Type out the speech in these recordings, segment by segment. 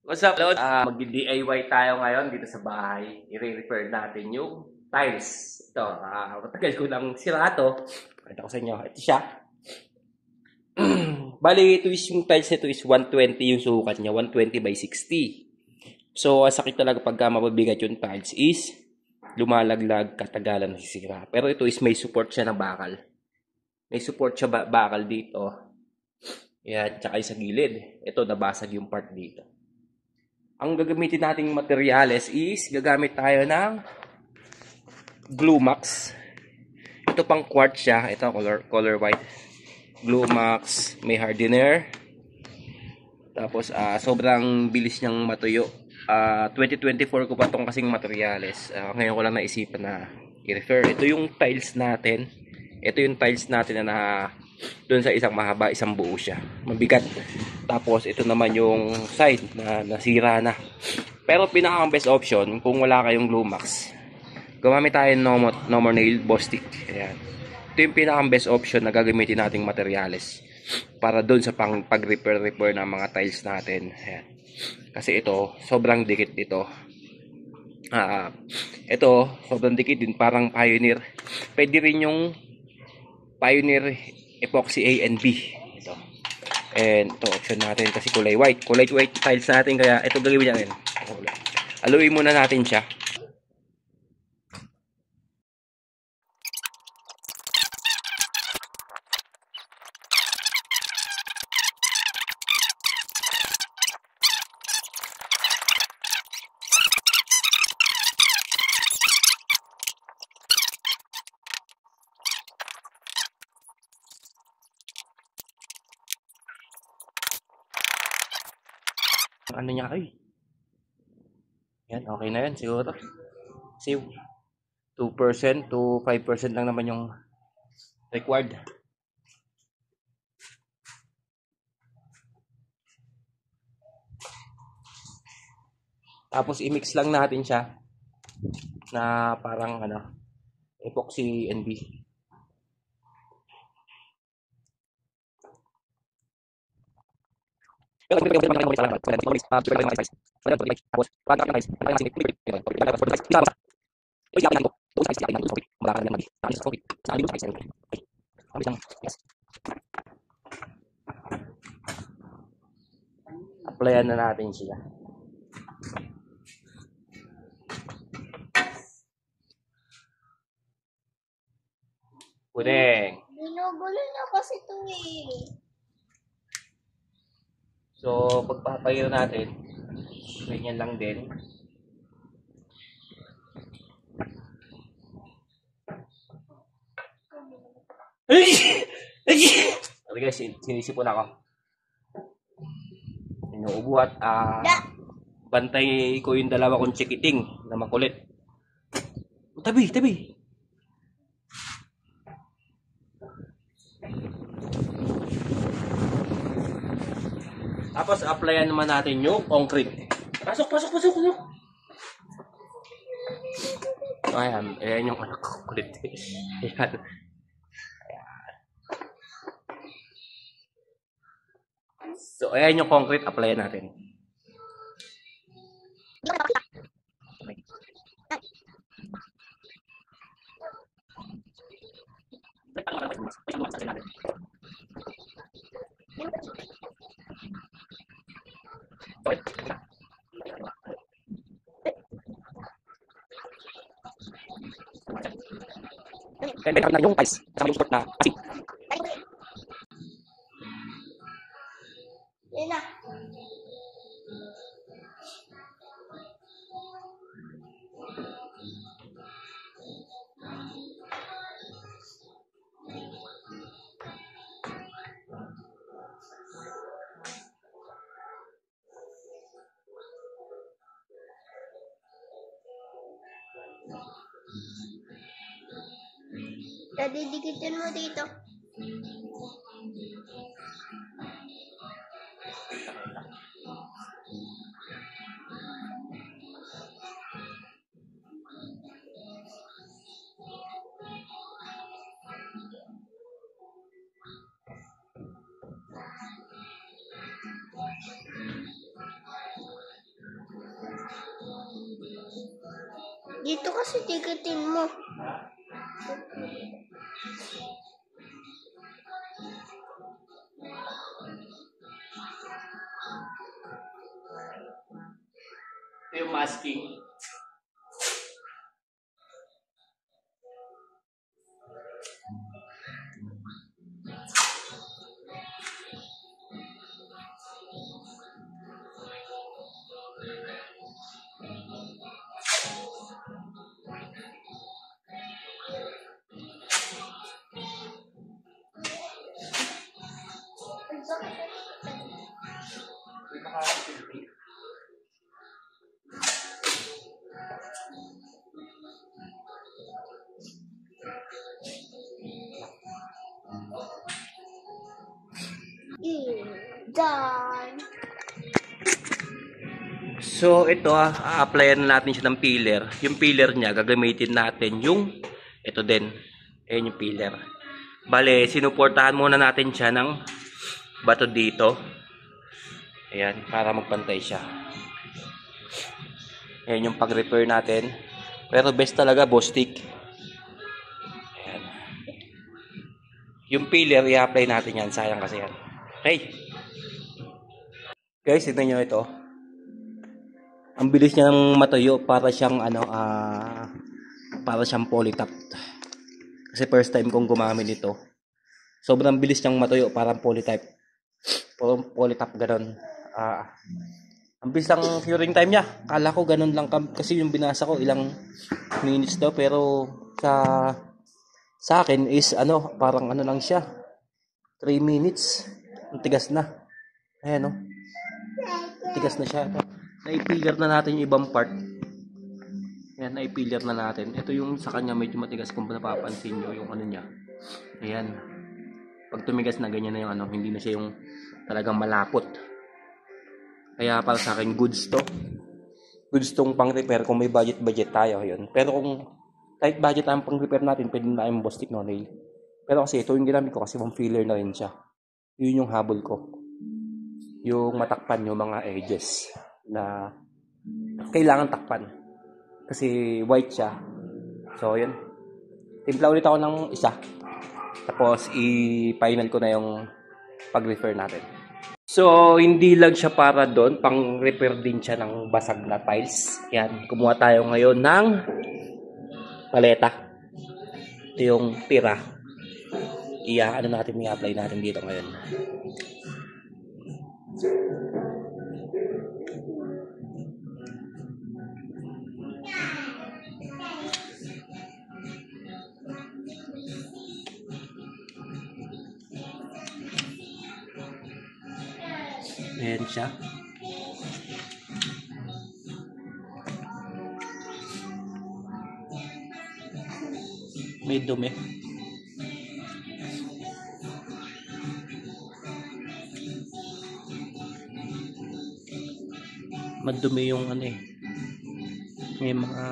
What's up, Lord? Mag-DIY tayo ngayon dito sa bahay. I-repair natin yung tiles. Ito, matagal ko lang sira ito. Pakita ko sa inyo. Ito siya. Bali, ito is yung tiles nito is 120 yung sukat niya. 120 by 60. So, ang sakit talaga pagka mababigat yung tiles is lumalaglag, katagalan nasisira. Pero ito is may support siya na bakal. May support siya bakal dito. Yan, tsaka sa gilid. Ito, nabasag yung part dito. Ang gagamitin nating materyales is gagamit tayo ng Glue Max. Ito pang quartz siya. Ito color white. Glue Max, may hardener. Tapos sobrang bilis niyang matuyo. 2024 ko pa tong kasing materyales. Ngayon ko lang naisipan na i-refer. Ito yung tiles natin. Ito yung tiles natin na doon sa isang mahaba, isang buo siya. Mabigat. Tapos ito naman yung side na nasira na. Pero pinaka best option kung wala kayong Glue Max, gumamit tayo ng no more nail boss stick. Ayan. Ito yung pinaka best option na gagamitin nating materyales para doon sa pag-repair ng mga tiles natin. Ayan. Kasi ito sobrang dikit dito. Ito sobrang dikit din, parang Pioneer. Pwede rin yung Pioneer Epoxy A and B. Ito. And ito option natin kasi kulay white. Kulay white tiles natin, kaya ito gagawin natin. Aluin muna natin siya. Ano niya, ay. Yan, okay na yan siguro. Kasi 2% to 5% lang naman yung required. Tapos i-mix lang natin siya na parang epoxy NB. Applyan na natin sila. Pudeng. Ginugulo niya kasi ito eh. So, pagpapayo natin, ganyan lang din. Okay guys, sinisipon ako. Inuubo at bantay ko yung dalawa kong chikiting na makulit. Tabi, tabi. Tapos applyan naman natin yung concrete. Pasok, pasok, pasok, pasok. Ayan, ayan yung anak ko kulit. Ayan. So, ayan yung concrete, applyan natin. Kaya meron na yung tiles, kasama yung support na asin. Yan na. Dadidikitin mo dito. Dito kasi tikitin mo. Ito yung masking. Done. So ito a-applyan natin siya ng peeler. Yung peeler niya gagamitin natin yung ito din. Ayan yung peeler. Bale, sinuportahan muna natin siya ng bato dito. Ayan, para magpantay siya. Ayan yung pag-repair natin. Pero best talaga Bostik. Ayan. Yung peeler i-apply natin yan. Sayang kasi yan. Okay. Guys, tignan nyo ito. Ang bilis niyang matuyo para siyang para siyang polytop. Kasi first time kong gumamit ito. Sobrang bilis niyang matuyo, parang polytop. Polytop ganun. Ang bilis lang curing time niya. Kala ko ganun lang kasi yung binasa ko ilang minutes daw, pero sa akin is parang lang siya. 3 minutes. Ang tigas na. Ayan tigas na siya. Na-i-peeler na natin yung ibang part. Ayan, na-i-peeler na natin. Ito yung sa kanya medyo matigas kung napapansin nyo yung niya. Ayan. Pag tumigas na ganyan na yung hindi na siya yung talagang malapot. Kaya para sa akin goods to. Goods tong pang-repair kung may budget tayo yun. Pero kung tight budget ang pang-repair natin, pwede na tayong Bostik no nail. Pero kasi ito yung ginamit ko kasi pang filler na rin siya. Yun yung habol ko. Yung matakpan yung mga edges na kailangan takpan kasi white siya. So yun, timpla ulit ako ng isa, tapos i-final ko na yung pag-repair natin. So hindi lang siya para doon, pang repair din siya ng basag na tiles. Yan, kumuha tayo ngayon ng paleta. Ito yung tira, natin, i-apply natin dito ngayon. Ayan siya. May dumi. Madumi yung may mga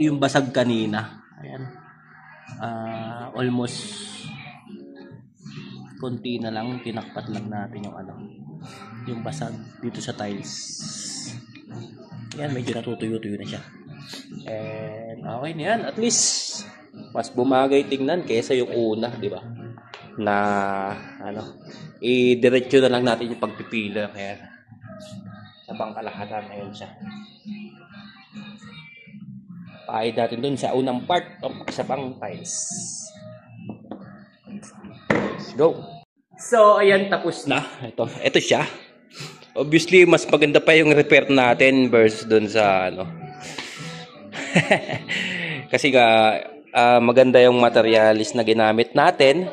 yung basag kanina. Ayan. Almost konti na lang, tinakpat lang natin yung basag dito sa tiles. Ayan, medyo natutuyo-tuyo na siya. And okay na yan, at least mas bumagay tingnan kaysa yung una, di ba? Na i-diretso na lang natin yung pagpipila. Ayan. Sa pangkalahatan, ayan siya. Paahid natin dun sa unang part of isa pang tiles. Let's go. So, ayan, tapos na. Ito siya. Obviously, mas maganda pa yung repair natin versus dun sa kasi maganda yung materialis na ginamit natin.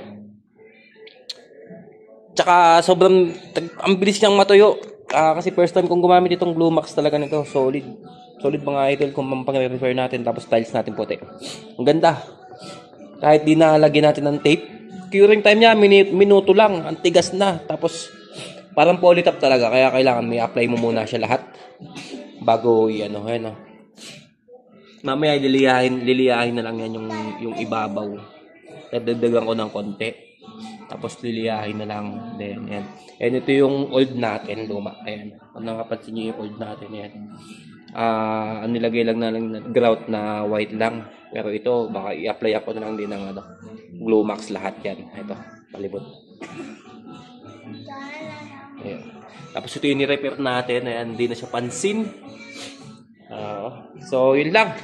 Tsaka, sobrang ang bilis niyang matuyo. Kasi first time kong gumamit itong Glumax talaga nito. Solid mga idol kung pang-repair natin, tapos tiles natin puti. Ang ganda. Kahit di nalagyan natin ng tape, curing time niya minuto lang, ang tigas na. Tapos parang polytop talaga, kaya kailangan may apply mo muna siya lahat. bago ano, ano. Mamaya liliyahin na lang yan yung ibabaw. Dadagdagan ko ng konti. Tapos liliyahin na lang. Then, yan. And ito yung old natin, luma. Ayan. Kung nakapansin nyo yung old natin, yan. Nilagay lang na grout na white lang. Pero ito, baka i-apply ako na lang din ng Glumax lahat yan. Ito, palibot. Ayan. Tapos ito yung ni-repair natin. Ayan, hindi na siya pansin. So, yun lang.